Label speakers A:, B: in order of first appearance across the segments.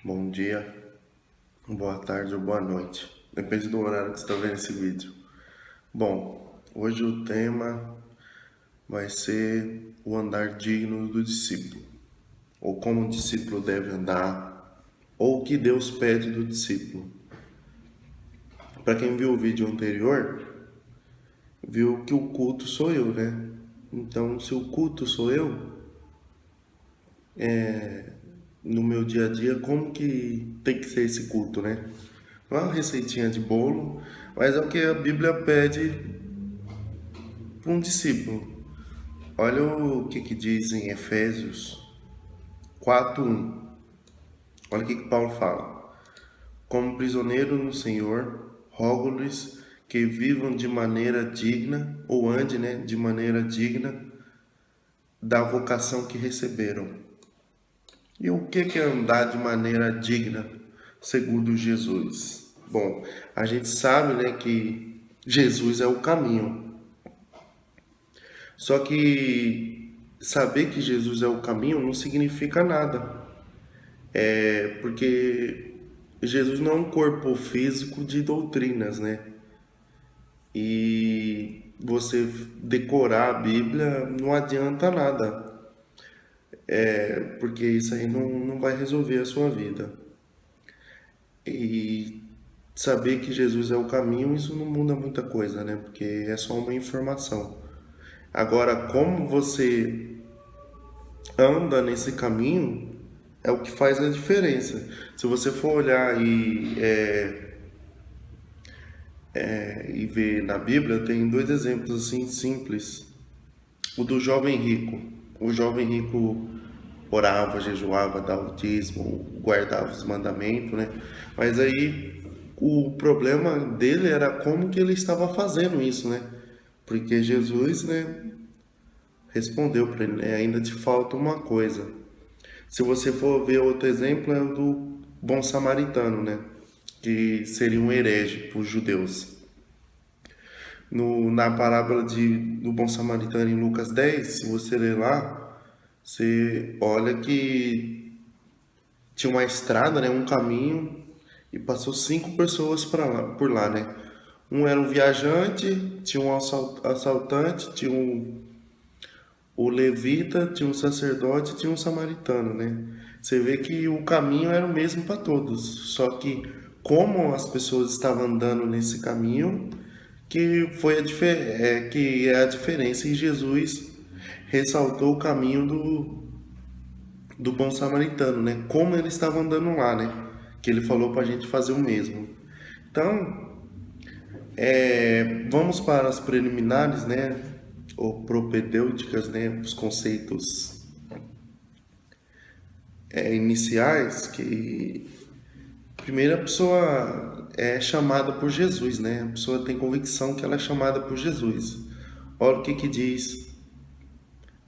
A: bom dia, boa tarde ou boa noite. Depende do horário que você está vendo esse vídeo. Bom, hoje o tema vai ser o andar digno do discípulo, ou como o discípulo deve andar, ou o que Deus pede do discípulo. Para quem viu o vídeo anterior, viu que o culto sou eu, né? Então, se o culto sou eu, no meu dia a dia, como que tem que ser esse culto, né? Não é uma receitinha de bolo, mas é o que a Bíblia pede para um discípulo. Olha o que diz em Efésios 4:1. Olha o que Paulo fala. Como prisioneiro no Senhor, rogo-lhes que vivam de maneira digna, ou ande, né, de maneira digna da vocação que receberam. E o que é andar de maneira digna, segundo Jesus? Bom, a gente sabe, né, que Jesus é o caminho. Só que saber que Jesus é o caminho não significa nada. Porque Jesus não é um corpo físico de doutrinas, né? E você decorar a Bíblia não adianta nada. Porque isso aí não vai resolver a sua vida. E saber que Jesus é o caminho, isso não muda muita coisa, né? Porque é só uma informação. Agora, como você anda nesse caminho é o que faz a diferença. Se você for olhar e ver na Bíblia, tem dois exemplos assim simples. O do jovem rico. O jovem rico orava, jejuava, dava o dízimo, guardava os mandamentos, né? Mas aí o problema dele era como que ele estava fazendo isso, né? Porque Jesus, né, respondeu para ele, né, ainda te falta uma coisa. Se você for ver outro exemplo, é o do bom samaritano, né? Que seria um herege para os judeus. Na parábola do bom samaritano em Lucas 10, se você ler lá, você olha que tinha uma estrada, né? Um caminho, e passou 5 pessoas por lá, né? Um era um viajante, tinha um assaltante, tinha o levita, tinha um sacerdote, tinha um samaritano, né? Você vê que o caminho era o mesmo para todos, só que como as pessoas estavam andando nesse caminho, que foi que é a diferença. E Jesus ressaltou o caminho do bom samaritano, né? Como ele estava andando lá, né? Que ele falou para a gente fazer o mesmo. Então, vamos para as preliminares, né? Ou propedêuticas, né? Os conceitos iniciais, que primeiro a pessoa é chamada por Jesus, né? A pessoa tem convicção que ela é chamada por Jesus. Olha o que diz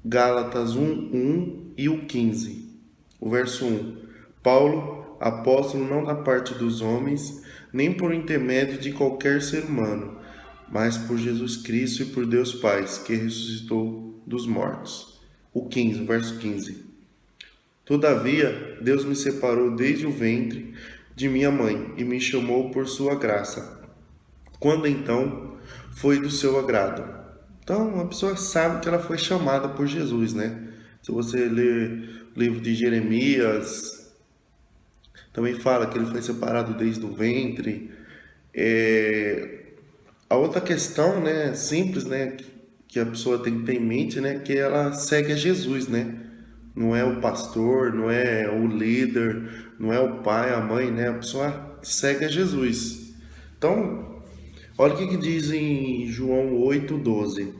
A: Gálatas 1:1 e o 15. O verso 1. Paulo, apóstolo não da parte dos homens, nem por intermédio de qualquer ser humano, mas por Jesus Cristo e por Deus Pai, que ressuscitou dos mortos. O 15, o verso 15. Todavia, Deus me separou desde o ventre de minha mãe e me chamou por sua graça. Quando então foi do seu agrado. Então, a pessoa sabe que ela foi chamada por Jesus, né? Se você ler o livro de Jeremias, também fala que ele foi separado desde o ventre. A outra questão, né, simples, né, que a pessoa tem que ter em mente, né, que ela segue a Jesus, né? Não é o pastor, não é o líder, não é o pai, a mãe, né? A pessoa segue a Jesus. Então, olha o que diz em João 8:12.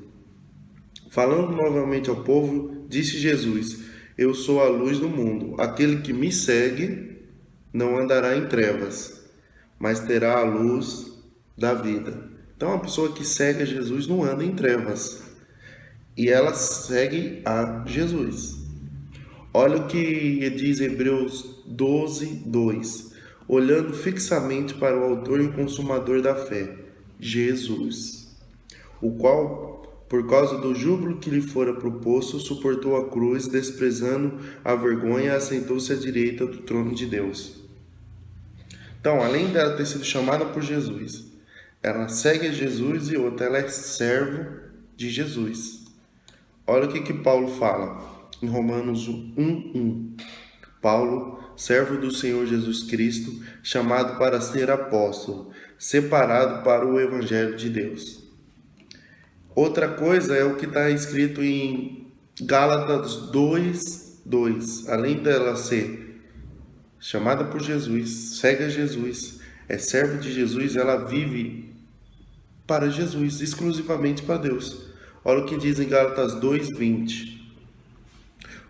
A: Falando novamente ao povo, disse Jesus: Eu sou a luz do mundo. Aquele que me segue não andará em trevas, mas terá a luz da vida. Então, a pessoa que segue a Jesus não anda em trevas. E ela segue a Jesus. Olha o que diz Hebreus 12:2. Olhando fixamente para o autor e consumador da fé, Jesus, o qual, por causa do júbilo que lhe fora proposto, suportou a cruz, desprezando a vergonha, assentou-se à direita do trono de Deus. Então, além dela ter sido chamada por Jesus, ela segue a Jesus, e outra, ela é servo de Jesus. Olha o que Paulo fala em Romanos 1:1. Paulo, servo do Senhor Jesus Cristo, chamado para ser apóstolo, separado para o Evangelho de Deus. Outra coisa é o que está escrito em Gálatas 2:2. Além dela ser chamada por Jesus, segue a Jesus, é servo de Jesus, ela vive para Jesus, exclusivamente para Deus. Olha o que diz em Gálatas 2:20.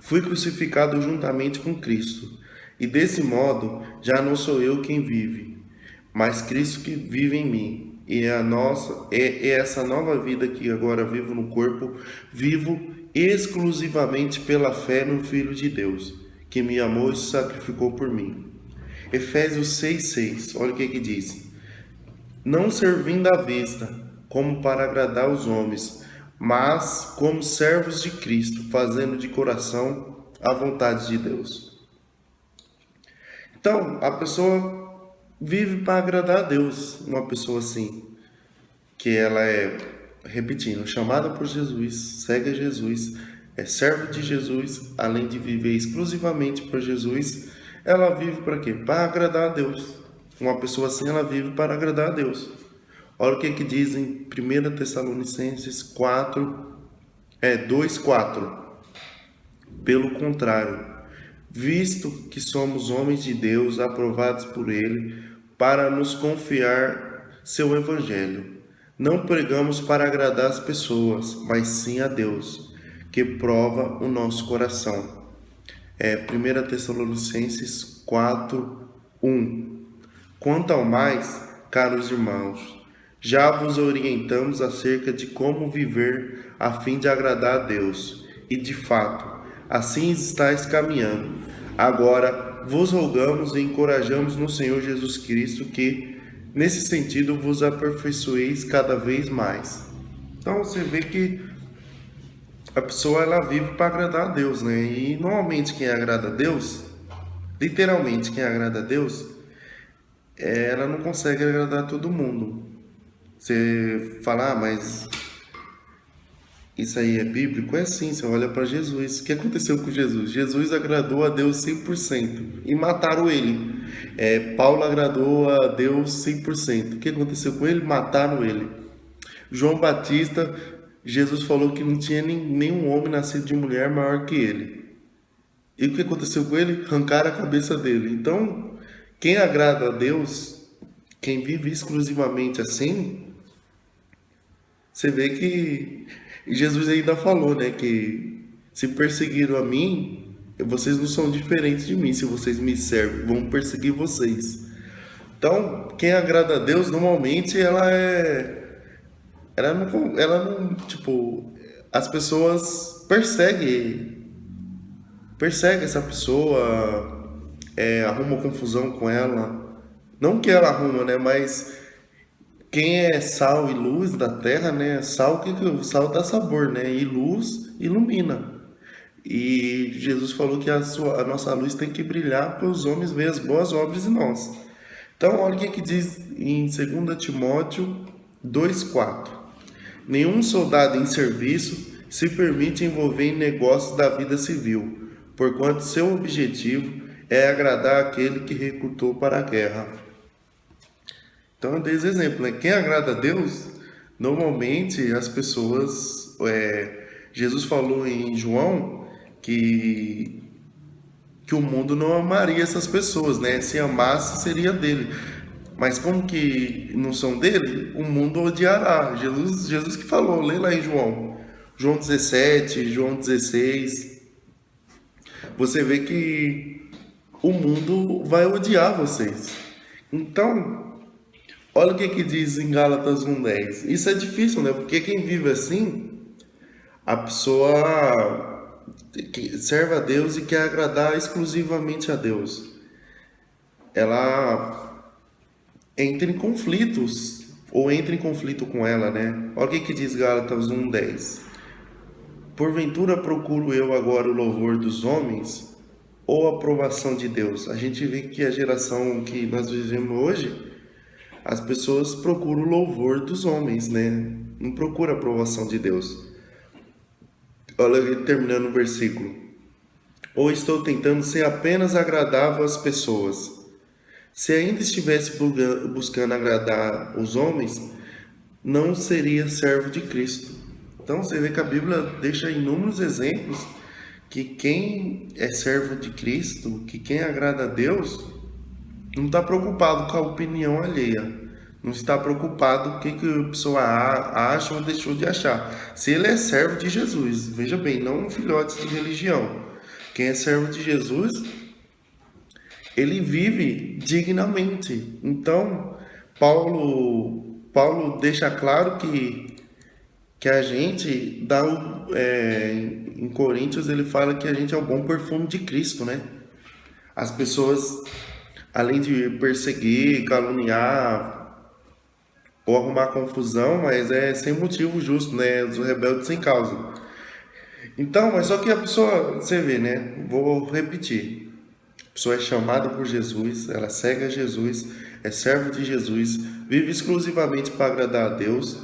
A: Fui crucificado juntamente com Cristo, e desse modo já não sou eu quem vive, mas Cristo que vive em mim. E essa nova vida que agora vivo no corpo, vivo exclusivamente pela fé no Filho de Deus, que me amou e se sacrificou por mim. Efésios 6:6, olha o que diz. Não servindo à vista, como para agradar os homens, mas como servos de Cristo, fazendo de coração a vontade de Deus. Então, a pessoa vive para agradar a Deus, uma pessoa assim, que ela é, repetindo, chamada por Jesus, segue a Jesus, é servo de Jesus, além de viver exclusivamente para Jesus, ela vive para quê? Para agradar a Deus. Uma pessoa assim, ela vive para agradar a Deus. Olha o que diz em 1 Tessalonicenses 2:4. Pelo contrário, visto que somos homens de Deus, aprovados por Ele, para nos confiar seu Evangelho, não pregamos para agradar as pessoas, mas sim a Deus, que prova o nosso coração. 1 Tessalonicenses 4:1. Quanto ao mais, caros irmãos, já vos orientamos acerca de como viver a fim de agradar a Deus, e de fato, assim estáis caminhando. Agora, vos rogamos e encorajamos no Senhor Jesus Cristo que, nesse sentido, vos aperfeiçoeis cada vez mais. Então, você vê que a pessoa ela vive para agradar a Deus, né? E normalmente quem agrada a Deus, literalmente quem agrada a Deus, ela não consegue agradar todo mundo. Você fala, mas isso aí é bíblico? É sim, você olha para Jesus. O que aconteceu com Jesus? Jesus agradou a Deus 100% e mataram ele. Paulo agradou a Deus 100%. O que aconteceu com ele? Mataram ele. João Batista, Jesus falou que não tinha nenhum homem nascido de mulher maior que ele. E o que aconteceu com ele? Arrancaram a cabeça dele. Então, quem agrada a Deus, quem vive exclusivamente assim, você vê que Jesus ainda falou, né, que se perseguiram a mim, vocês não são diferentes de mim. Se vocês me servem, vão perseguir vocês. Então, quem agrada a Deus, normalmente ela não, tipo, as pessoas perseguem essa pessoa, arruma confusão com ela. Não que ela arruma, né, mas quem é sal e luz da terra, né? O sal dá sabor, né? E luz ilumina. E Jesus falou que a nossa luz tem que brilhar para os homens verem as boas obras em nós. Então, olha o que diz em 2 Timóteo 2:4. Nenhum soldado em serviço se permite envolver em negócios da vida civil, porquanto seu objetivo é agradar aquele que recrutou para a guerra. Então eu dei esse exemplo, né? Quem agrada a Deus, normalmente as pessoas... Jesus falou em João que o mundo não amaria essas pessoas, né? Se amasse, seria dele. Mas como que não são dele, o mundo odiará. Jesus que falou, lê lá em João 17, João 16. Você vê que o mundo vai odiar vocês. Então... olha o que diz em Gálatas 1:10. Isso é difícil, né? Porque quem vive assim, a pessoa que serve a Deus e quer agradar exclusivamente a Deus. Ela entra em conflitos, ou entra em conflito com ela, né? Olha o que diz Gálatas 1:10. Porventura procuro eu agora o louvor dos homens? ou aprovação de Deus? A gente vê que a geração que nós vivemos hoje, as pessoas procuram o louvor dos homens, né? Não procura a aprovação de Deus. Olha ele terminando o versículo. Ou estou tentando ser apenas agradável às pessoas? Se ainda estivesse buscando agradar os homens, não seria servo de Cristo. Então você vê que a Bíblia deixa inúmeros exemplos que quem é servo de Cristo, que quem agrada a Deus, não está preocupado com a opinião alheia. Não está preocupado com o que a pessoa acha ou deixou de achar. Se ele é servo de Jesus, veja bem, não um filhote de religião. Quem é servo de Jesus, ele vive dignamente. Então, Paulo deixa claro que a gente dá em Coríntios ele fala que a gente é o bom perfume de Cristo, né? As pessoas, além de perseguir, caluniar ou arrumar confusão, mas é sem motivo justo, né? Os rebeldes sem causa. Então, mas só que a pessoa, você vê, né? Vou repetir. A pessoa é chamada por Jesus, ela segue a Jesus, é servo de Jesus, vive exclusivamente para agradar a Deus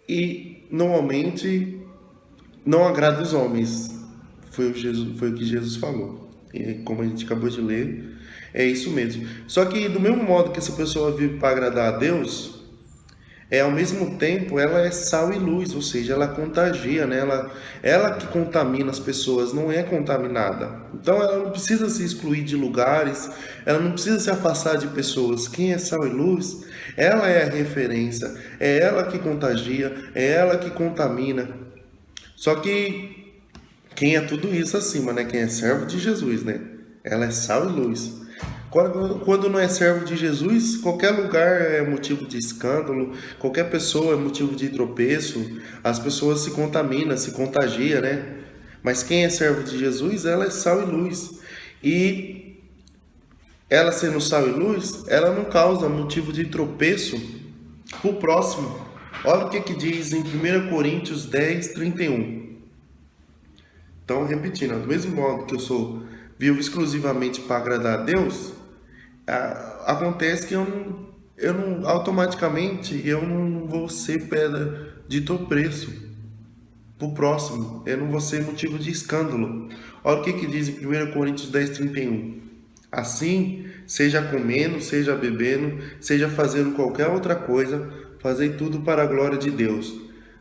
A: e normalmente não agrada os homens. Foi o que Jesus falou. E como a gente acabou de ler, é isso mesmo. Só que do mesmo modo que essa pessoa vive para agradar a Deus, ao mesmo tempo ela é sal e luz, ou seja, ela contagia, né? Ela que contamina as pessoas, não é contaminada. Então ela não precisa se excluir de lugares, ela não precisa se afastar de pessoas. Quem é sal e luz, ela é a referência, é ela que contagia, é ela que contamina. Só que quem é tudo isso acima, né? Quem é servo de Jesus, né? Ela é sal e luz. Quando não é servo de Jesus, qualquer lugar é motivo de escândalo, qualquer pessoa é motivo de tropeço, as pessoas se contaminam, se contagiam, né? Mas quem é servo de Jesus, ela é sal e luz. E ela sendo sal e luz, ela não causa motivo de tropeço para o próximo. Olha o que diz em 1 Coríntios 10, 31. Então, repetindo, do mesmo modo que eu vivo exclusivamente para agradar a Deus, acontece que eu não automaticamente eu não vou ser pedra de tropeço para o próximo, eu não vou ser motivo de escândalo. Olha o que diz em 1 Coríntios 10, 31. Assim, seja comendo, seja bebendo, seja fazendo qualquer outra coisa, fazei tudo para a glória de Deus.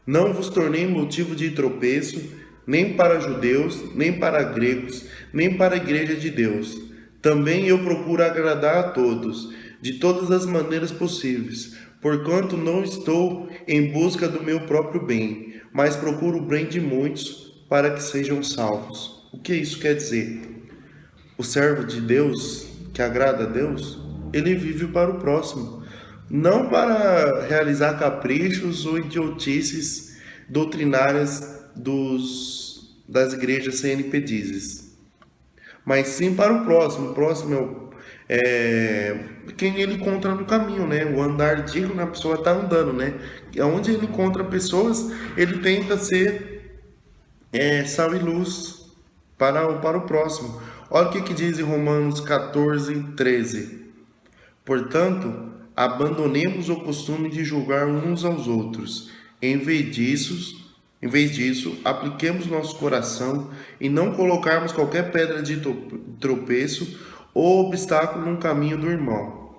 A: Não vos tornei motivo de tropeço, nem para judeus, nem para gregos, nem para a igreja de Deus. Também eu procuro agradar a todos, de todas as maneiras possíveis, porquanto não estou em busca do meu próprio bem, mas procuro o bem de muitos para que sejam salvos. O que isso quer dizer? O servo de Deus, que agrada a Deus, ele vive para o próximo, não para realizar caprichos ou idiotices doutrinárias das igrejas CNPDs, mas sim para o próximo. O próximo é quem ele encontra no caminho, né? O andar digno, a pessoa está andando, né? Onde ele encontra pessoas, ele tenta ser sal e luz para o próximo. Olha o que diz em Romanos 14, 13. Portanto, abandonemos o costume de julgar uns aos outros. Em vez disso, apliquemos nosso coração e não colocarmos qualquer pedra de tropeço ou obstáculo no caminho do irmão.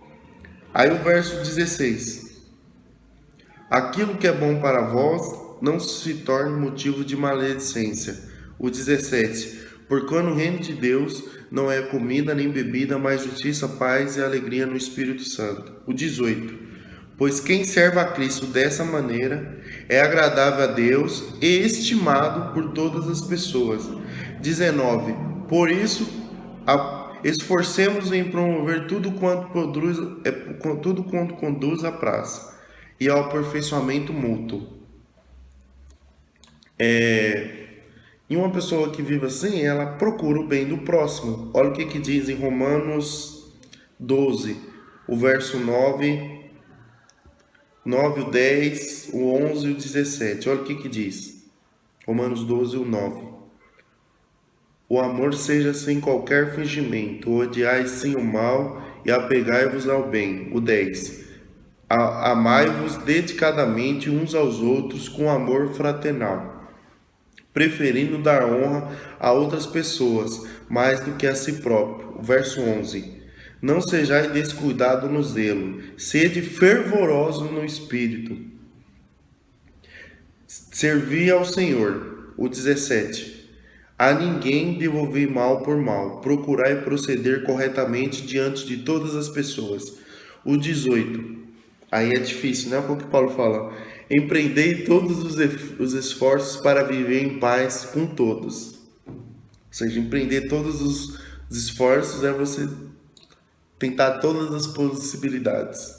A: Aí o verso 16. Aquilo que é bom para vós não se torne motivo de maledicência. O 17. Porquanto o reino de Deus não é comida nem bebida, mas justiça, paz e alegria no Espírito Santo. O 18. Pois quem serve a Cristo dessa maneira é agradável a Deus e estimado por todas as pessoas. 19. Por isso, esforcemos em promover tudo quanto conduz à paz e ao aperfeiçoamento mútuo. E uma pessoa que vive assim, ela procura o bem do próximo. Olha o que diz em Romanos 12, o verso 9, o 10, o 11 e o 17. Olha o que diz. Romanos 12, o 9. O amor seja sem qualquer fingimento, odiai sim o mal e apegai-vos ao bem. O 10. Amai-vos dedicadamente uns aos outros com amor fraternal, preferindo dar honra a outras pessoas mais do que a si próprio. O verso 11. Não sejais descuidado no zelo, sede fervoroso no espírito. Servi ao Senhor. O 17. A ninguém devolvei mal por mal. Procurai proceder corretamente diante de todas as pessoas. O 18. Aí é difícil, né? O que Paulo fala? Empreendei todos os esforços para viver em paz com todos. Ou seja, empreender todos os esforços é você tentar todas as possibilidades.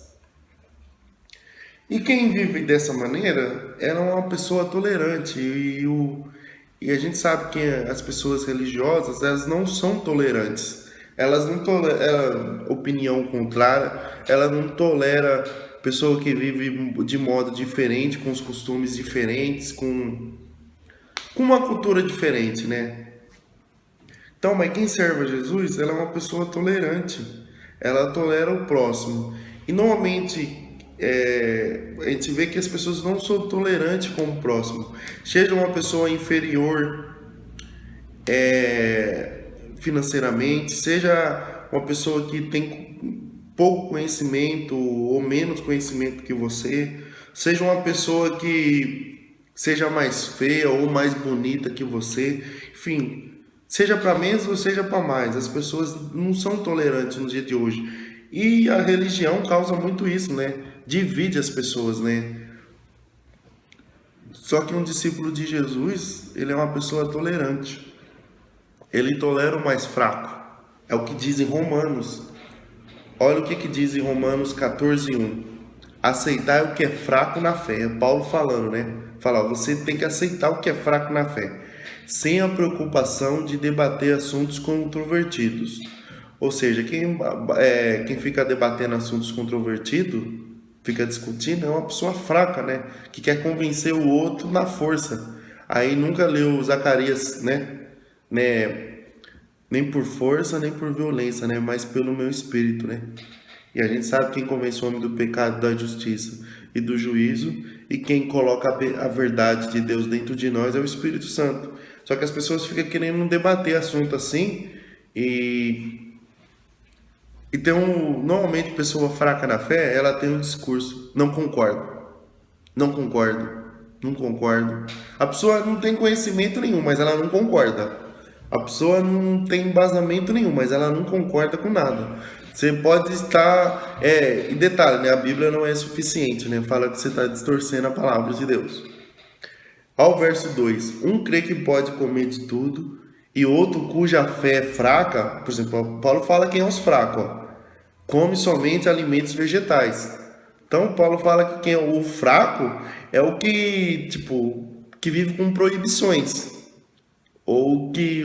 A: E quem vive dessa maneira é uma pessoa tolerante. E a gente sabe que as pessoas religiosas, elas não são tolerantes. Elas não toleram opinião contrária, ela não tolera pessoa que vive de modo diferente, com os costumes diferentes, com uma cultura diferente, né? Então, mas quem serve a Jesus, ela é uma pessoa tolerante. Ela tolera o próximo. E normalmente a gente vê que as pessoas não são tolerantes com o próximo. Seja uma pessoa inferior financeiramente, seja uma pessoa que tem pouco conhecimento ou menos conhecimento que você, seja uma pessoa que seja mais feia ou mais bonita que você, enfim, seja para menos ou seja para mais, as pessoas não são tolerantes no dia de hoje. E a religião causa muito isso, né? Divide as pessoas, né? Só que um discípulo de Jesus, ele é uma pessoa tolerante. Ele tolera o mais fraco. É o que diz em Romanos. Olha o que diz em Romanos 14:1. Aceitar o que é fraco na fé. É Paulo falando, né? Fala, você tem que aceitar o que é fraco na fé, sem a preocupação de debater assuntos controvertidos. Ou seja, quem fica debatendo assuntos controvertidos, fica discutindo, é uma pessoa fraca, né? Que quer convencer o outro na força. Aí nunca leu Zacarias, né? Nem por força, nem por violência, né? Mas pelo meu espírito, né? E a gente sabe quem convence o homem do pecado, da justiça e do juízo, e quem coloca a verdade de Deus dentro de nós é o Espírito Santo. Só que as pessoas ficam querendo debater assunto assim, e tem normalmente pessoa fraca na fé, ela tem um discurso, não concordo, não concordo, não concordo. A pessoa não tem conhecimento nenhum, mas ela não concorda. A pessoa não tem embasamento nenhum, mas ela não concorda com nada. Você pode estar... e detalhe, né? A Bíblia não é suficiente, né? Fala que você está distorcendo a palavra de Deus. Ao verso 2. Um crê que pode comer de tudo, e outro cuja fé é fraca... Por exemplo, Paulo fala quem é os fracos. Come somente alimentos vegetais. Então, Paulo fala que quem é o fraco é o que, que vive com proibições. Ou que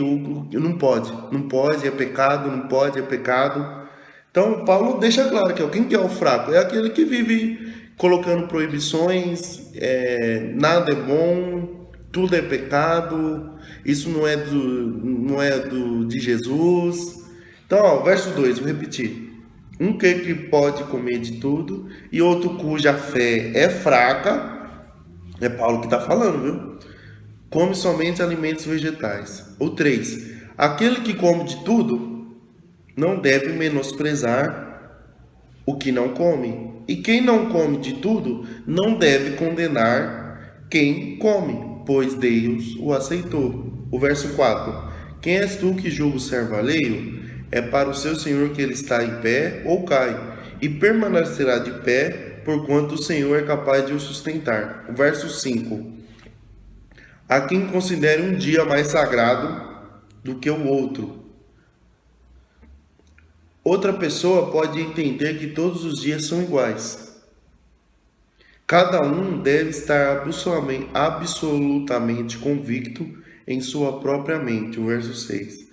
A: não pode, é pecado, não pode, é pecado. Então, Paulo deixa claro que quem que é o fraco? É aquele que vive colocando proibições, nada é bom, tudo é pecado, isso não é de Jesus. Então, ó, verso 2, vou repetir. Um que pode comer de tudo e outro cuja fé é fraca, é Paulo que está falando, viu? Come somente alimentos vegetais. O 3. Aquele que come de tudo não deve menosprezar o que não come. E quem não come de tudo não deve condenar quem come, pois Deus o aceitou. O verso 4. Quem és tu que julga o servo alheio? É para o seu Senhor que ele está em pé ou cai, e permanecerá de pé, porquanto o Senhor é capaz de o sustentar. O verso 5. Há quem considere um dia mais sagrado do que o outro. Outra pessoa pode entender que todos os dias são iguais. Cada um deve estar absolutamente convicto em sua própria mente. O verso 6.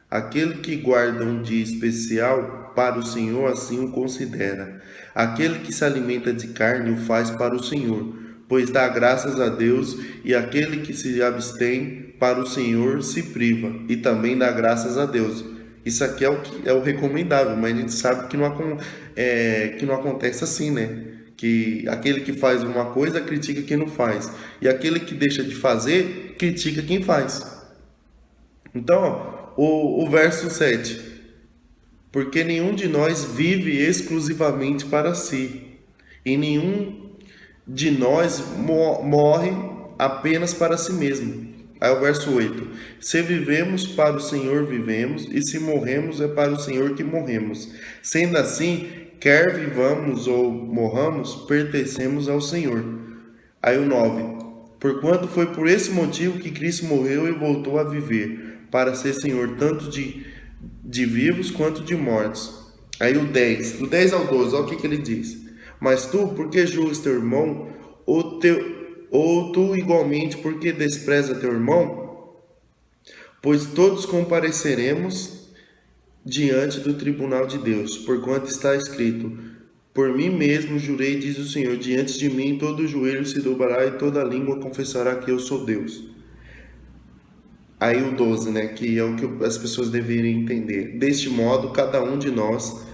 A: Aquele que guarda um dia especial para o Senhor, assim o considera. Aquele que se alimenta de carne o faz para o Senhor, pois dá graças a Deus, e aquele que se abstém para o Senhor se priva, e também dá graças a Deus. Isso aqui é o recomendável, mas a gente sabe que não acontece assim, né? Que aquele que faz uma coisa critica quem não faz, e aquele que deixa de fazer critica quem faz. Então, ó, o verso 7: porque nenhum de nós vive exclusivamente para si, e nenhum de nós morre apenas para si mesmo. Aí o verso 8: se vivemos, para o Senhor vivemos, e se morremos, é para o Senhor que morremos. Sendo assim, quer vivamos ou morramos, pertencemos ao Senhor. Aí o 9: porquanto foi por esse motivo que Cristo morreu e voltou a viver, para ser Senhor tanto de vivos quanto de mortos. Aí o 10, do 10 ao 12, olha o que ele diz: mas tu, por que julgas teu irmão, ou tu igualmente, por que despreza teu irmão? Pois todos compareceremos diante do tribunal de Deus, porquanto está escrito: por mim mesmo jurei, diz o Senhor, diante de mim todo joelho se dobrará e toda língua confessará que eu sou Deus. Aí o 12, né, que é o que as pessoas deveriam entender: deste modo, cada um de nós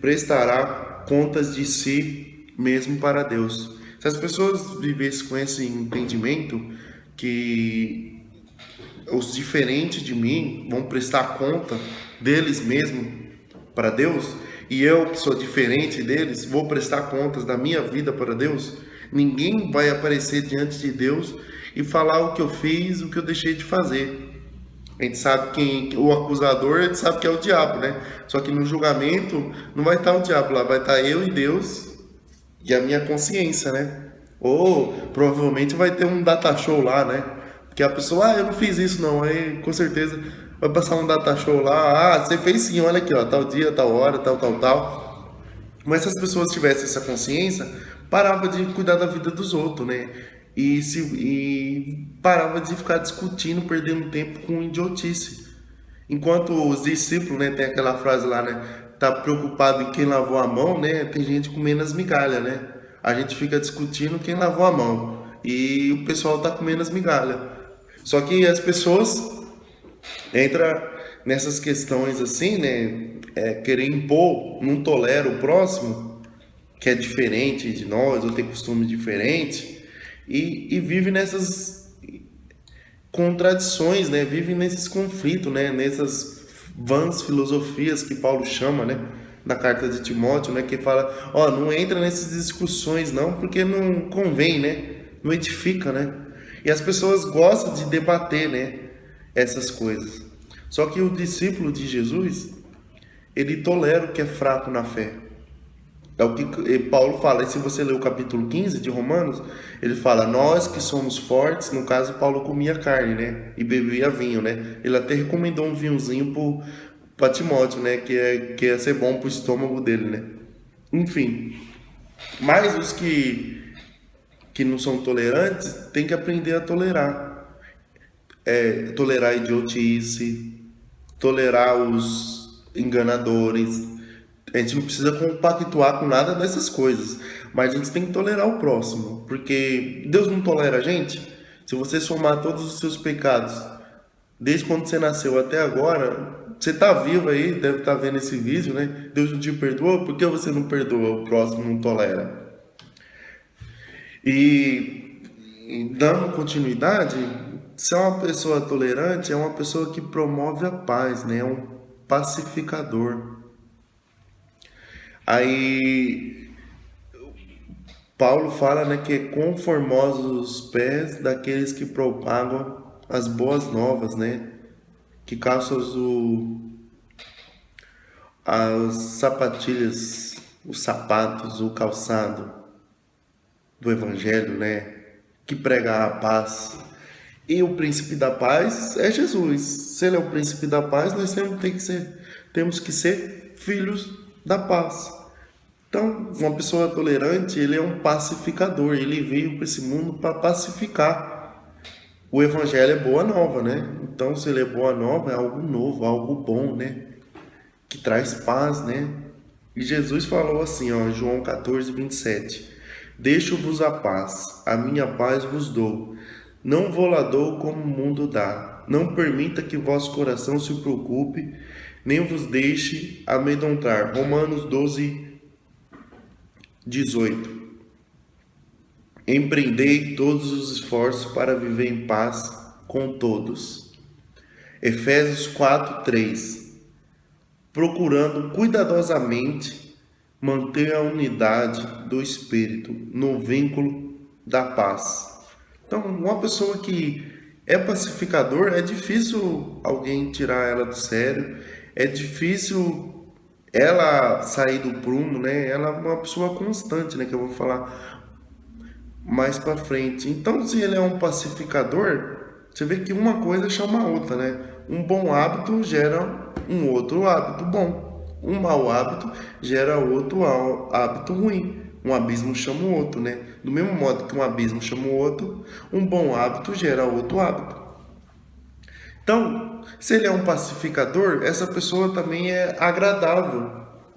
A: prestará contas de si mesmo para Deus. Se as pessoas vivessem com esse entendimento, que os diferentes de mim vão prestar conta deles mesmos para Deus, e eu que sou diferente deles vou prestar contas da minha vida para Deus, ninguém vai aparecer diante de Deus e falar o que eu fiz, o que eu deixei de fazer. A gente sabe o acusador, a gente sabe que é o diabo, né? Só que no julgamento não vai estar o diabo lá, vai estar eu e Deus e a minha consciência, né? Ou provavelmente vai ter um data show lá, né? Porque a pessoa, eu não fiz isso não, aí com certeza vai passar um data show lá, você fez sim, olha aqui, ó, tal dia, tal hora, tal. Mas se as pessoas tivessem essa consciência, parava de cuidar da vida dos outros, né? E parava de ficar discutindo, perdendo tempo com idiotice. Enquanto os discípulos, né, tem aquela frase lá, né, tá preocupado em quem lavou a mão, né, tem gente comendo as migalhas, né? A gente fica discutindo quem lavou a mão e o pessoal tá comendo as migalhas. Só que as pessoas entram nessas questões assim, né, querer impor, não tolera o próximo, que é diferente de nós, ou tem costume diferente, e vive nessas contradições, né? Vive nesses conflitos, né? Nessas vãs filosofias que Paulo chama, né? Na carta de Timóteo, né? Que fala, ó, não entra nessas discussões não, porque não convém, né? Não edifica, né? E as pessoas gostam de debater, né? Essas coisas. Só que o discípulo de Jesus, ele tolera o que é fraco na fé. É o que Paulo fala, e se você ler o capítulo 15 de Romanos, ele fala, nós que somos fortes, no caso Paulo comia carne, né, e bebia vinho, né, ele até recomendou um vinhozinho para Timóteo, né, que ia ser bom para o estômago dele, né, enfim, mas os que não são tolerantes, tem que aprender a tolerar, tolerar a idiotice, tolerar os enganadores. A gente não precisa compactuar com nada dessas coisas, mas a gente tem que tolerar o próximo, porque Deus não tolera a gente. Se você somar todos os seus pecados, desde quando você nasceu até agora, você está vivo aí, deve estar vendo esse vídeo, né? Deus não te perdoou, por que você não perdoa? O próximo não tolera. E dando continuidade, se é uma pessoa tolerante, é uma pessoa que promove a paz, né? É um pacificador. Aí Paulo fala, né, que é conformosos os pés daqueles que propagam as boas novas, né, que calçam as sapatilhas, os sapatos, o calçado do evangelho, né, que prega a paz. E o príncipe da paz é Jesus. Se ele é o príncipe da paz, nós temos que ser filhos da paz. Então, uma pessoa tolerante, ele é um pacificador, ele veio para esse mundo para pacificar. O evangelho é boa nova, né? Então, se ele é boa nova, é algo novo, algo bom, né? Que traz paz, né? E Jesus falou assim, ó, João 14, 27. Deixo-vos a paz, a minha paz vos dou. Não vou lá dou como o mundo dá. Não permita que vosso coração se preocupe, nem vos deixe amedrontar. Romanos 12, 18. Empreendei todos os esforços para viver em paz com todos. Efésios 4, 3. Procurando cuidadosamente manter a unidade do Espírito no vínculo da paz. Então, uma pessoa que é pacificador, é difícil alguém tirar ela do sério, é difícil ela sair do prumo, né? Ela é uma pessoa constante, né? Que eu vou falar mais para frente. Então, se ele é um pacificador, você vê que uma coisa chama a outra, né? Um bom hábito gera um outro hábito bom. Um mau hábito gera outro hábito ruim. Um abismo chama o outro, né? Do mesmo modo que um abismo chama o outro, um bom hábito gera outro hábito. Então, se ele é um pacificador, essa pessoa também é agradável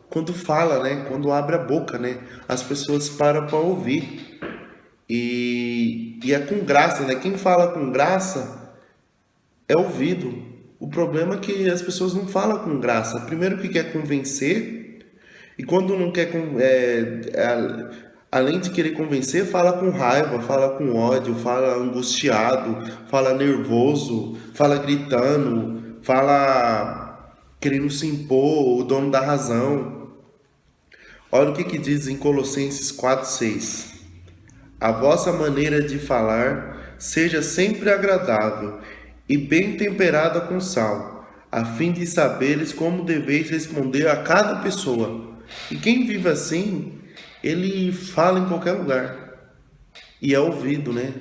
A: quando fala, né? Quando abre a boca, né? As pessoas param para ouvir. E é com graça, né? Quem fala com graça é ouvido. O problema é que as pessoas não falam com graça. Primeiro que quer convencer, e quando não quer, além de querer convencer, fala com raiva, fala com ódio, fala angustiado, fala nervoso, fala gritando, fala querendo se impor, o dono da razão. Olha o que diz em Colossenses 4:6. A vossa maneira de falar seja sempre agradável e bem temperada com sal, a fim de saberes como deveis responder a cada pessoa. E quem vive assim, ele fala em qualquer lugar e é ouvido, né?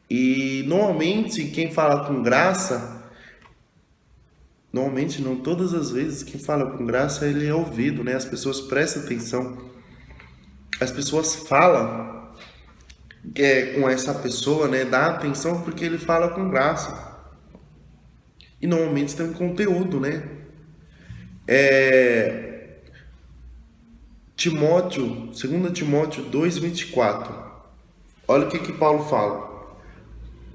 A: E normalmente quem fala com graça, normalmente não, todas as vezes quem fala com graça, ele é ouvido, né? As pessoas prestam atenção, as pessoas falam com essa pessoa, né? Dá atenção porque ele fala com graça. E normalmente tem um conteúdo, né? Timóteo, 2 Timóteo 2:24. Olha o que Paulo fala.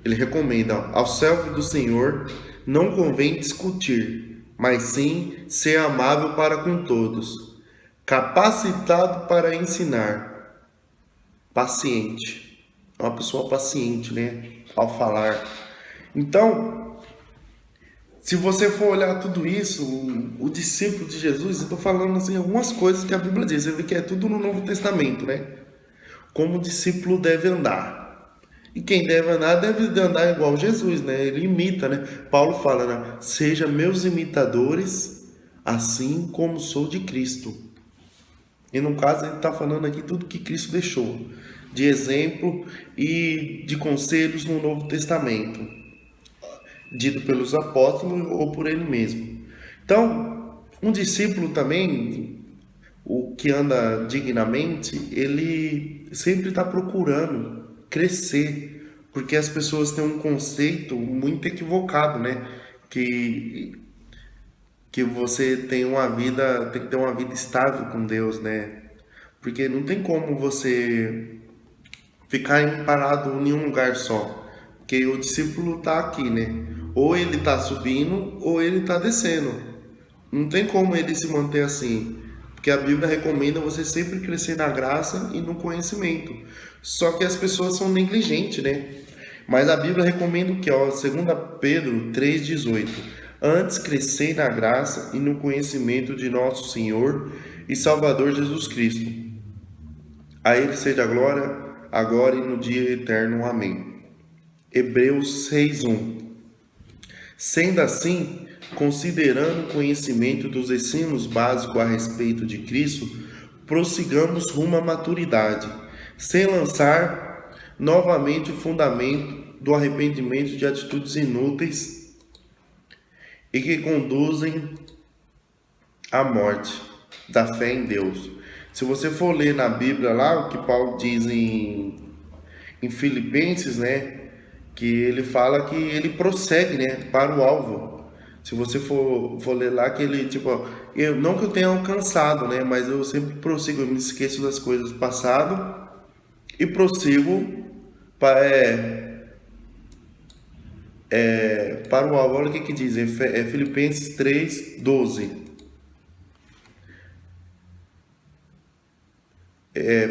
A: Ele recomenda: ao servo do Senhor não convém discutir, mas sim ser amável para com todos, capacitado para ensinar, paciente. É uma pessoa paciente, né? Ao falar. Então, se você for olhar tudo isso, o discípulo de Jesus, eu estou falando assim algumas coisas que a Bíblia diz. Você vê que é tudo no Novo Testamento, né? Como o discípulo deve andar. E quem deve andar igual Jesus, né? Ele imita, né? Paulo fala, né? Seja meus imitadores, assim como sou de Cristo. E no caso, ele está falando aqui tudo que Cristo deixou de exemplo e de conselhos no Novo Testamento, dito pelos apóstolos ou por ele mesmo. Então, um discípulo também, o que anda dignamente, ele sempre está procurando crescer, porque as pessoas têm um conceito muito equivocado, né? Que você tem que ter uma vida estável com Deus, né? Porque não tem como você ficar parado em um lugar só, porque o discípulo está aqui, né? Ou ele está subindo ou ele está descendo. Não tem como ele se manter assim, porque a Bíblia recomenda você sempre crescer na graça e no conhecimento. Só que as pessoas são negligentes, né? Mas a Bíblia recomenda o que? 2 Pedro 3,18. Antes crescei na graça e no conhecimento de nosso Senhor e Salvador Jesus Cristo. A Ele seja a glória, agora e no dia eterno. Amém. Hebreus 6:1. Sendo assim, considerando o conhecimento dos ensinos básicos a respeito de Cristo, prossigamos rumo à maturidade, sem lançar novamente o fundamento do arrependimento de atitudes inúteis e que conduzem à morte da fé em Deus. Se você for ler na Bíblia lá o que Paulo diz em Filipenses, né, que ele fala que ele prossegue, né, para o alvo. Se você for ler lá que ele, tipo, não que eu tenha alcançado, né, mas eu sempre prossigo, eu me esqueço das coisas do passado e prossigo para o alvo. Olha o que diz, é Filipenses 3:12.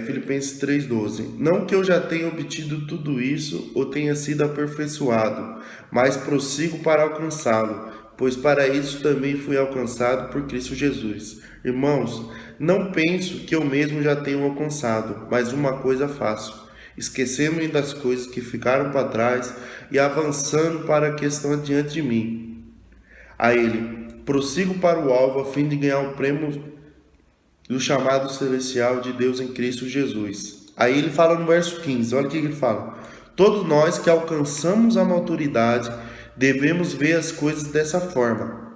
A: Filipenses 3:12. Não que eu já tenha obtido tudo isso ou tenha sido aperfeiçoado, mas prossigo para alcançá-lo, pois para isso também fui alcançado por Cristo Jesus. Irmãos, não penso que eu mesmo já tenho alcançado, mas uma coisa faço, esquecendo-me das coisas que ficaram para trás e avançando para a questão adiante de mim. A ele, prossigo para o alvo a fim de ganhar o prêmio do chamado celestial de Deus em Cristo Jesus. Aí ele fala no verso 15, olha o que ele fala. Todos nós que alcançamos a maturidade devemos ver as coisas dessa forma.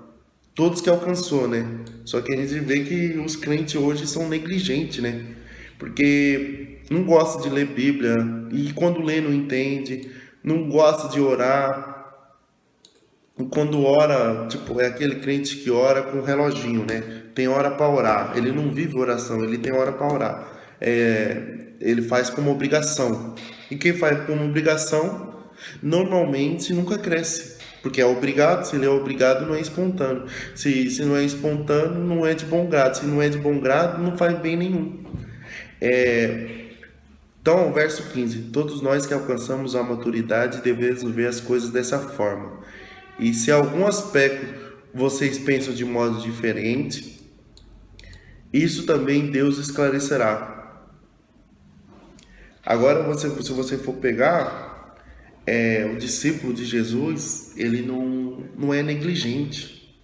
A: Todos que alcançou, né? Só que a gente vê que os crentes hoje são negligentes, né? Porque não gosta de ler Bíblia e quando lê não entende, não gosta de orar. Quando ora, tipo, é aquele crente que ora com reloginho, né? Tem hora para orar. Ele não vive oração, ele tem hora para orar. Ele faz como obrigação. E quem faz como obrigação, normalmente nunca cresce. Porque é obrigado, se ele é obrigado, não é espontâneo. Se não é espontâneo, não é de bom grado. Se não é de bom grado, não faz bem nenhum. Então, verso 15. Todos nós que alcançamos a maturidade devemos ver as coisas dessa forma. E se algum aspecto vocês pensam de modo diferente, isso também Deus esclarecerá. Agora, se você for pegar, o discípulo de Jesus, ele não é negligente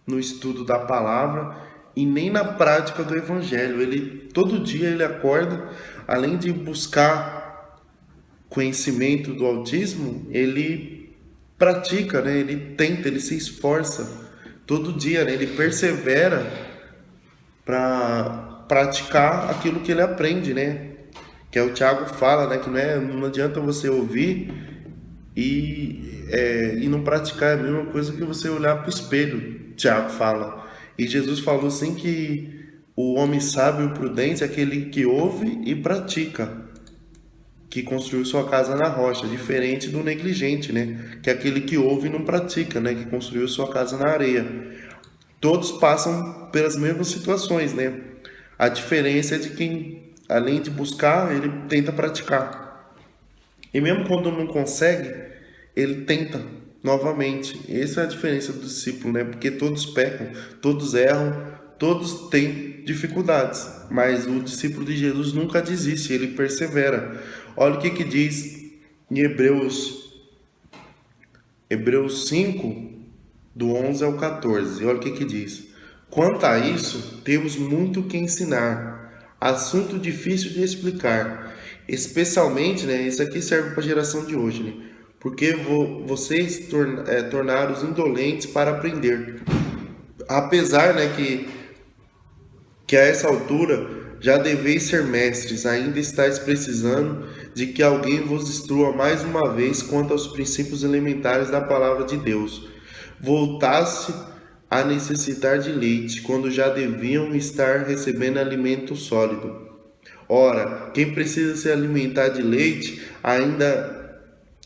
A: no estudo da palavra e nem na prática do evangelho. Ele todo dia ele acorda, além de buscar conhecimento do autismo, ele pratica, né? Ele tenta, ele se esforça todo dia, né? Ele persevera para praticar aquilo que ele aprende, né? Que é o Tiago fala, né? Que não adianta você ouvir e não praticar, é a mesma coisa que você olhar para o espelho, Tiago fala. E Jesus falou assim que o homem sábio e prudente é aquele que ouve e pratica, que construiu sua casa na rocha, diferente do negligente, né? Que é aquele que ouve e não pratica, né? Que construiu sua casa na areia. Todos passam pelas mesmas situações, né? A diferença é de quem, além de buscar, ele tenta praticar. E mesmo quando não consegue, ele tenta novamente. Essa é a diferença do discípulo, né? Porque todos pecam, todos erram, todos têm dificuldades, mas o discípulo de Jesus nunca desiste, ele persevera. Olha o que diz em Hebreus 5, do 11 ao 14. Olha o que diz. Quanto a isso, temos muito que ensinar, assunto difícil de explicar, especialmente, né, isso aqui serve para a geração de hoje, né, porque vocês tornaram os indolentes para aprender. Apesar, né, que a essa altura já deveis ser mestres, ainda estáis precisando de que alguém vos instrua mais uma vez quanto aos princípios elementares da palavra de Deus. Voltasse a necessitar de leite, quando já deviam estar recebendo alimento sólido. Ora, quem precisa se alimentar de leite ainda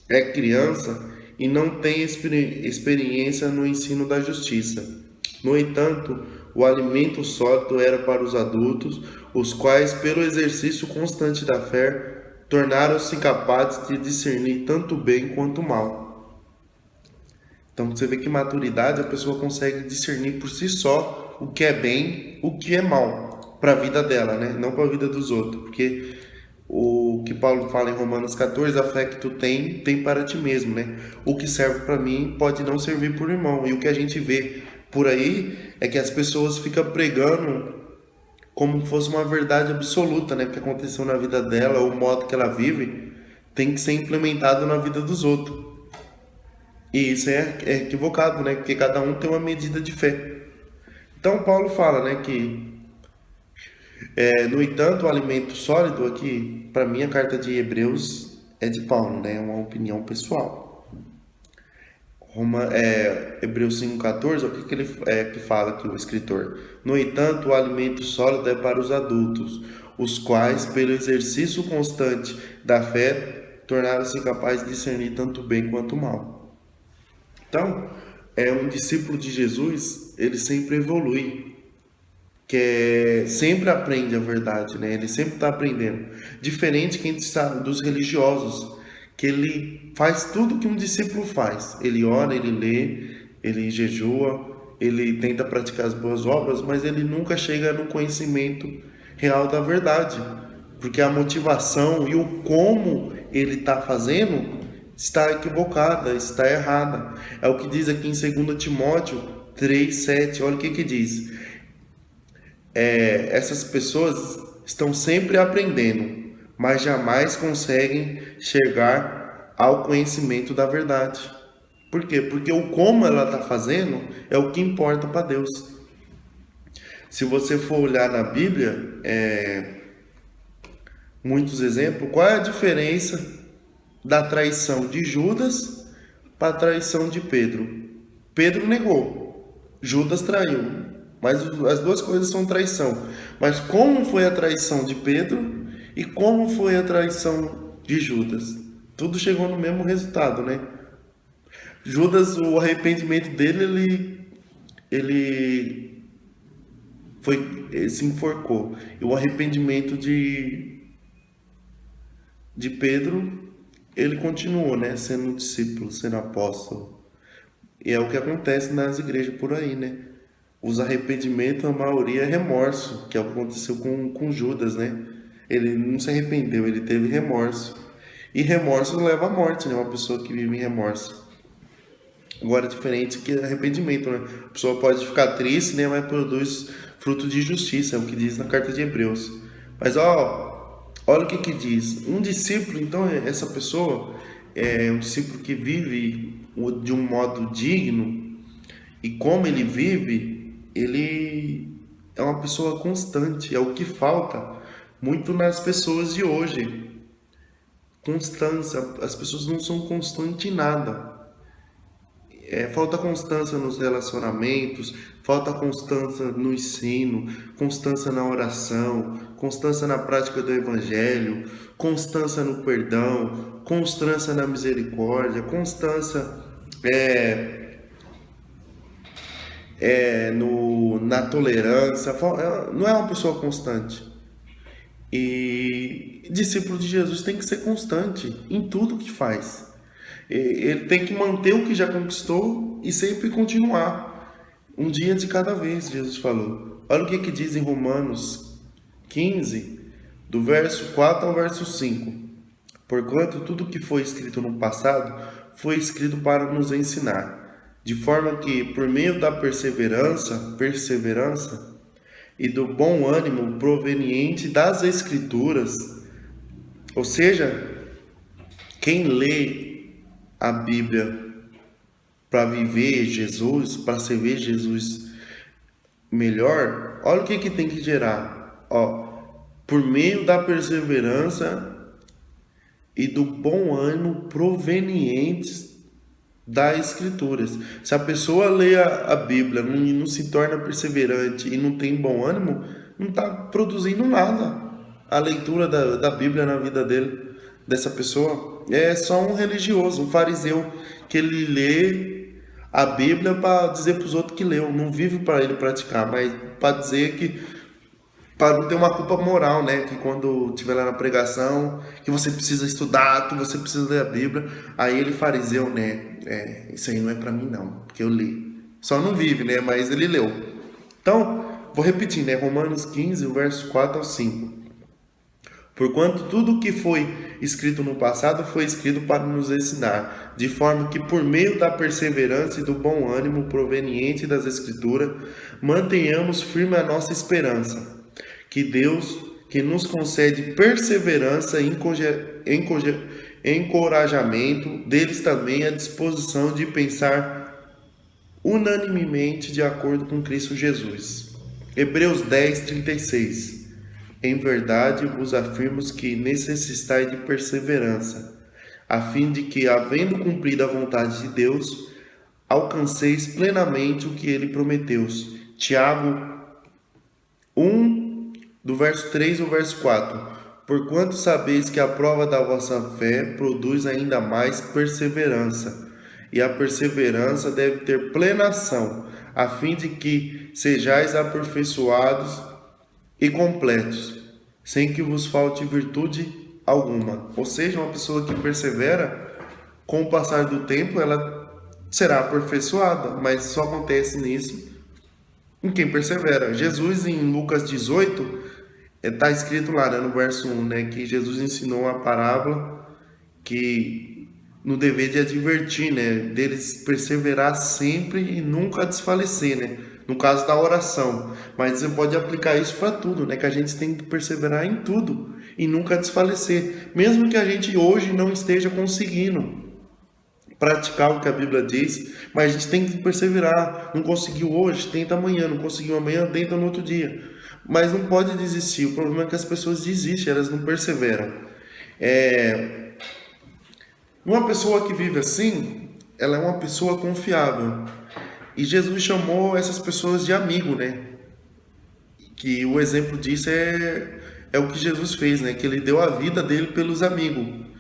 A: é criança e não tem experiência no ensino da justiça. No entanto, o alimento sólido era para os adultos, os quais, pelo exercício constante da fé, tornaram-se capazes de discernir tanto o bem quanto o mal. Então você vê que maturidade a pessoa consegue discernir por si só o que é bem, o que é mal para a vida dela, né? Não para a vida dos outros, porque o que Paulo fala em Romanos 14, a fé que tu tem para ti mesmo, né? O que serve para mim pode não servir por irmão. E o que a gente vê por aí é que as pessoas ficam pregando como fosse uma verdade absoluta, né? O que aconteceu na vida dela, ou o modo que ela vive, tem que ser implementado na vida dos outros. E isso é equivocado, né? Porque cada um tem uma medida de fé. Então Paulo fala, né, que no entanto, o alimento sólido aqui, para mim a carta de Hebreus é de Paulo, né? É uma opinião pessoal. Hebreus 5,14, o que ele que fala aqui o escritor? No entanto, o alimento sólido é para os adultos, os quais, pelo exercício constante da fé, tornaram-se capazes de discernir tanto bem quanto mal. Então, um discípulo de Jesus, ele sempre evolui, sempre aprende a verdade, né? Ele sempre está aprendendo. Diferente quem está dos religiosos, que ele faz tudo que um discípulo faz. Ele ora, ele lê, ele jejua, ele tenta praticar as boas obras, mas ele nunca chega no conhecimento real da verdade, porque a motivação e o como ele está fazendo está equivocada, está errada. É o que diz aqui em 2 Timóteo 3,7. Olha o que diz. Essas pessoas estão sempre aprendendo, mas jamais conseguem chegar ao conhecimento da verdade. Por quê? Porque o como ela está fazendo é o que importa para Deus. Se você for olhar na Bíblia, muitos exemplos, qual é a diferença da traição de Judas para a traição de Pedro? Pedro negou, Judas traiu. Mas as duas coisas são traição. Mas como foi a traição de Pedro e como foi a traição de Judas? Tudo chegou no mesmo resultado, né? Judas, o arrependimento dele, ele se enforcou. E o arrependimento de Pedro, ele continuou, né? Sendo discípulo, sendo apóstolo. E é o que acontece nas igrejas por aí, né? Os arrependimentos, a maioria é remorso, que é o que aconteceu com Judas, né? Ele não se arrependeu, ele teve remorso. E remorso leva à morte, né? Uma pessoa que vive em remorso. Agora, diferente que arrependimento, né? A pessoa pode ficar triste, né? Mas produz fruto de justiça, é o que diz na carta de Hebreus. Mas, olha o que diz. Um discípulo, então, essa pessoa é um discípulo que vive de um modo digno, e como ele vive, ele é uma pessoa constante. É o que falta muito nas pessoas de hoje. Constância. As pessoas não são constantes em nada. Falta constância nos relacionamentos, falta constância no ensino, constância na oração, constância na prática do evangelho, constância no perdão, constância na misericórdia, constância na tolerância. Não é uma pessoa constante. E discípulo de Jesus tem que ser constante em tudo que faz. Ele tem que manter o que já conquistou e sempre continuar. Um dia de cada vez, Jesus falou. Olha o que diz em Romanos 15, do verso 4 ao verso 5. Porquanto tudo que foi escrito no passado foi escrito para nos ensinar, de forma que, por meio da perseverança e do bom ânimo proveniente das Escrituras, ou seja, quem lê a Bíblia para viver Jesus, para servir Jesus melhor, olha o que tem que gerar. Por meio da perseverança e do bom ânimo provenientes das Escrituras. Se a pessoa lê a Bíblia e não se torna perseverante e não tem bom ânimo, não está produzindo nada. A leitura da Bíblia na vida dessa pessoa é só um religioso, um fariseu, que ele lê a Bíblia para dizer para os outros que leu, não vive para ele praticar, mas para dizer que, para não ter uma culpa moral, né? Que quando estiver lá na pregação, que você precisa estudar, que você precisa ler a Bíblia, aí ele fariseu, né? Isso aí não é para mim não, porque eu li. Só não vive, né? Mas ele leu. Então, vou repetir, né? Romanos 15, verso 4 ao 5. Porquanto tudo o que foi escrito no passado foi escrito para nos ensinar, de forma que por meio da perseverança e do bom ânimo proveniente das Escrituras, mantenhamos firme a nossa esperança. Que Deus, que nos concede perseverança e encorajamento, deles também a disposição de pensar unanimemente de acordo com Cristo Jesus. Hebreus 10, 36. Em verdade vos afirmo que necessitais de perseverança, a fim de que, havendo cumprido a vontade de Deus, alcanceis plenamente o que ele prometeu. Tiago 1, do verso 3 ao verso 4. Porquanto sabeis que a prova da vossa fé produz ainda mais perseverança, e a perseverança deve ter plena ação, a fim de que sejais aperfeiçoados e completos, sem que vos falte virtude alguma. Ou seja, uma pessoa que persevera, com o passar do tempo, ela será aperfeiçoada, mas só acontece nisso em quem persevera. Jesus, em Lucas 18, está escrito lá, né, no verso 1, né, que Jesus ensinou uma parábola que no dever de advertir, né, deles perseverar sempre e nunca desfalecer, né, no caso da oração. Mas você pode aplicar isso para tudo, né, que a gente tem que perseverar em tudo e nunca desfalecer, mesmo que a gente hoje não esteja conseguindo praticar o que a Bíblia diz, mas a gente tem que perseverar. Não conseguiu hoje, tenta amanhã. Não conseguiu amanhã, tenta no outro dia. Mas não pode desistir. O problema é que as pessoas desistem, elas não perseveram. Uma pessoa que vive assim, ela é uma pessoa confiável. E Jesus chamou essas pessoas de amigo, né? Que o exemplo disso é o que Jesus fez, né? Que ele deu a vida dele pelos amigos.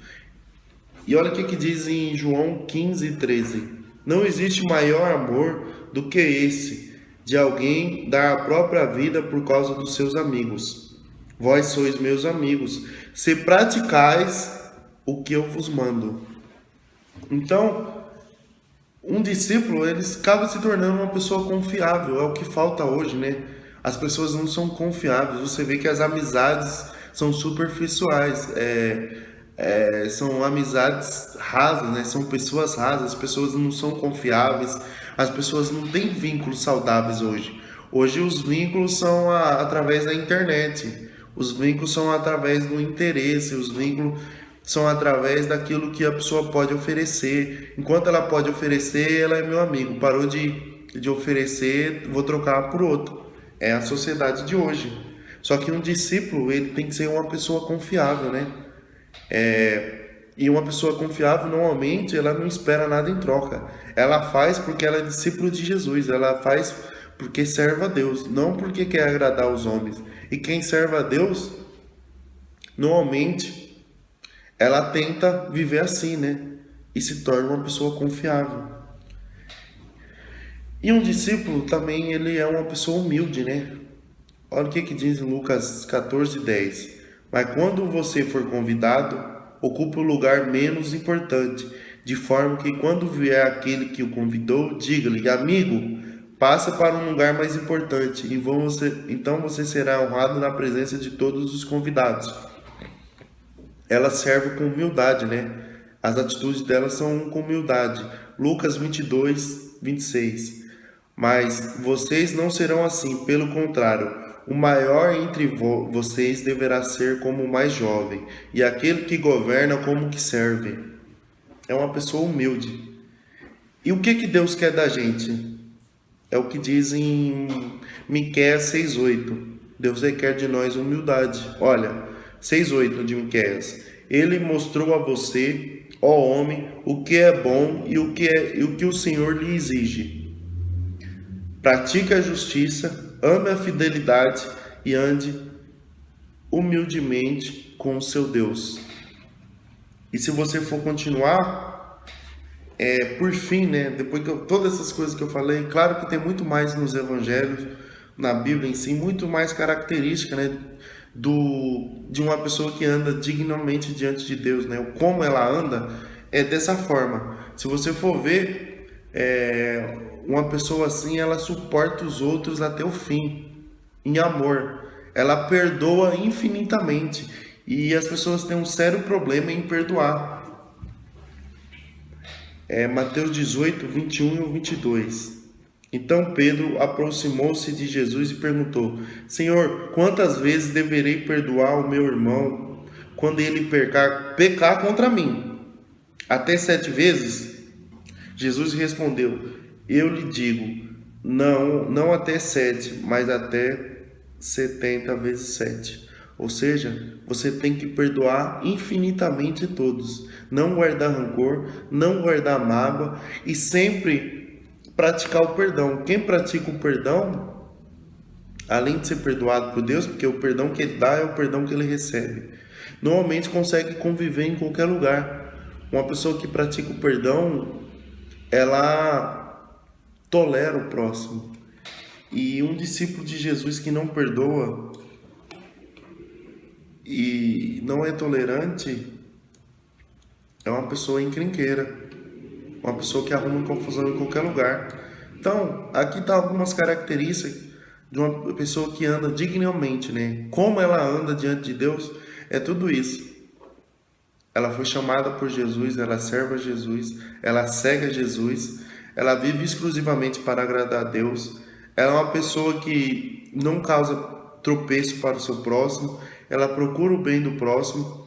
A: E olha o que diz em João 15:13. Não existe maior amor do que esse, de alguém dar a própria vida por causa dos seus amigos. Vós sois meus amigos, se praticais o que eu vos mando. Então, um discípulo, ele acaba se tornando uma pessoa confiável. É o que falta hoje, né? As pessoas não são confiáveis. Você vê que as amizades são superficiais. São amizades rasas, né? São pessoas rasas, as pessoas não são confiáveis, as pessoas não têm vínculos saudáveis hoje. Hoje os vínculos são através da internet, os vínculos são através do interesse, os vínculos são através daquilo que a pessoa pode oferecer. Enquanto ela pode oferecer, ela é meu amigo. Parou de oferecer, vou trocar por outro. É a sociedade de hoje. Só que um discípulo, ele tem que ser uma pessoa confiável, né? E uma pessoa confiável, normalmente, ela não espera nada em troca. Ela faz porque ela é discípulo de Jesus. Ela faz porque serve a Deus, não porque quer agradar os homens. E quem serve a Deus, normalmente, ela tenta viver assim, né? E se torna uma pessoa confiável. E um discípulo também, ele é uma pessoa humilde, né? Olha o que diz em Lucas 14:10. Mas quando você for convidado, ocupe o lugar menos importante, de forma que quando vier aquele que o convidou, diga-lhe: amigo, passa para um lugar mais importante, e então você será honrado na presença de todos os convidados. Ela serve com humildade, né? As atitudes dela são com humildade. Lucas 22:26. Mas vocês não serão assim, pelo contrário, o maior entre vocês deverá ser como o mais jovem, e aquele que governa como que serve. É uma pessoa humilde. E o que Deus quer da gente? É o que diz em Miqueias 6:8. Deus requer de nós humildade. Olha, 6:8 de Miqueias. Ele mostrou a você, ó homem, o que é bom e o que o Senhor lhe exige. Pratique a justiça, ame a fidelidade e ande humildemente com o seu Deus. E se você for continuar, por fim, né, depois que todas essas coisas que eu falei, claro que tem muito mais nos evangelhos, na Bíblia em si, muito mais característica, né, de uma pessoa que anda dignamente diante de Deus, né? Como ela anda é dessa forma. Se você for ver, uma pessoa assim, ela suporta os outros até o fim, em amor. Ela perdoa infinitamente. E as pessoas têm um sério problema em perdoar. Mateus 18:21 e 22. Então Pedro aproximou-se de Jesus e perguntou: Senhor, quantas vezes deverei perdoar o meu irmão quando ele pecar contra mim? Até 7 vezes? Jesus respondeu: Eu lhe digo, não até 7, mas até 70 vezes 7. Ou seja, você tem que perdoar infinitamente todos. Não guardar rancor, não guardar mágoa e sempre praticar o perdão. Quem pratica o perdão, além de ser perdoado por Deus, porque o perdão que ele dá é o perdão que ele recebe, normalmente consegue conviver em qualquer lugar. Uma pessoa que pratica o perdão, ela tolera o próximo. E um discípulo de Jesus que não perdoa e não é tolerante é uma pessoa encrenqueira, uma pessoa que arruma confusão em qualquer lugar. Então, aqui tá algumas características de uma pessoa que anda dignamente, né? Como ela anda diante de Deus, é tudo isso. Ela foi chamada por Jesus, ela serve a Jesus, ela segue a Jesus, ela vive exclusivamente para agradar a Deus. Ela é uma pessoa que não causa tropeço para o seu próximo, ela procura o bem do próximo,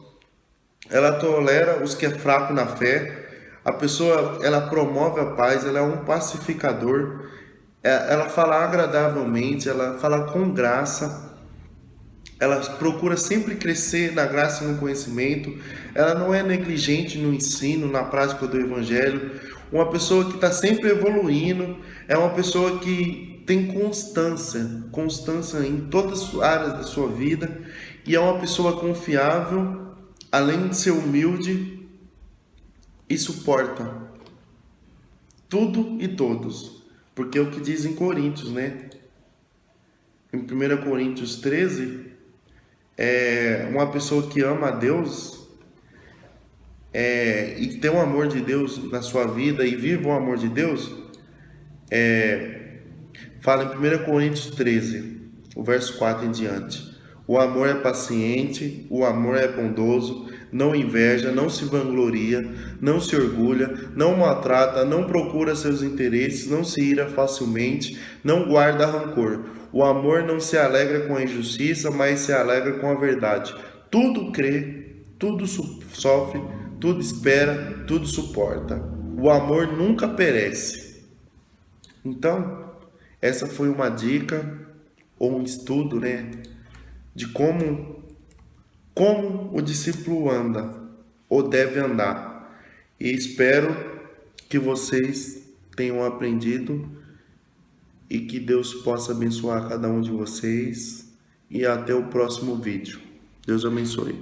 A: ela tolera os que é fraco na fé. A pessoa, ela promove a paz, ela é um pacificador, ela fala agradavelmente, ela fala com graça, ela procura sempre crescer na graça e no conhecimento, ela não é negligente no ensino, na prática do evangelho. Uma pessoa que está sempre evoluindo, é uma pessoa que tem constância em todas as áreas da sua vida, e é uma pessoa confiável, além de ser humilde, e suporta tudo e todos, porque é o que diz em Coríntios, né? Em 1 Coríntios 13, uma pessoa que ama a Deus e que tem o amor de Deus na sua vida e vive o amor de Deus, fala em 1 Coríntios 13, o verso 4 em diante: o amor é paciente, o amor é bondoso, não inveja, não se vangloria, não se orgulha, não maltrata, não procura seus interesses, não se ira facilmente, não guarda rancor. O amor não se alegra com a injustiça, mas se alegra com a verdade. Tudo crê, tudo sofre, tudo espera, tudo suporta. O amor nunca perece. Então, essa foi uma dica ou um estudo, né, de como o discípulo anda ou deve andar. E espero que vocês tenham aprendido e que Deus possa abençoar cada um de vocês. E até o próximo vídeo. Deus abençoe.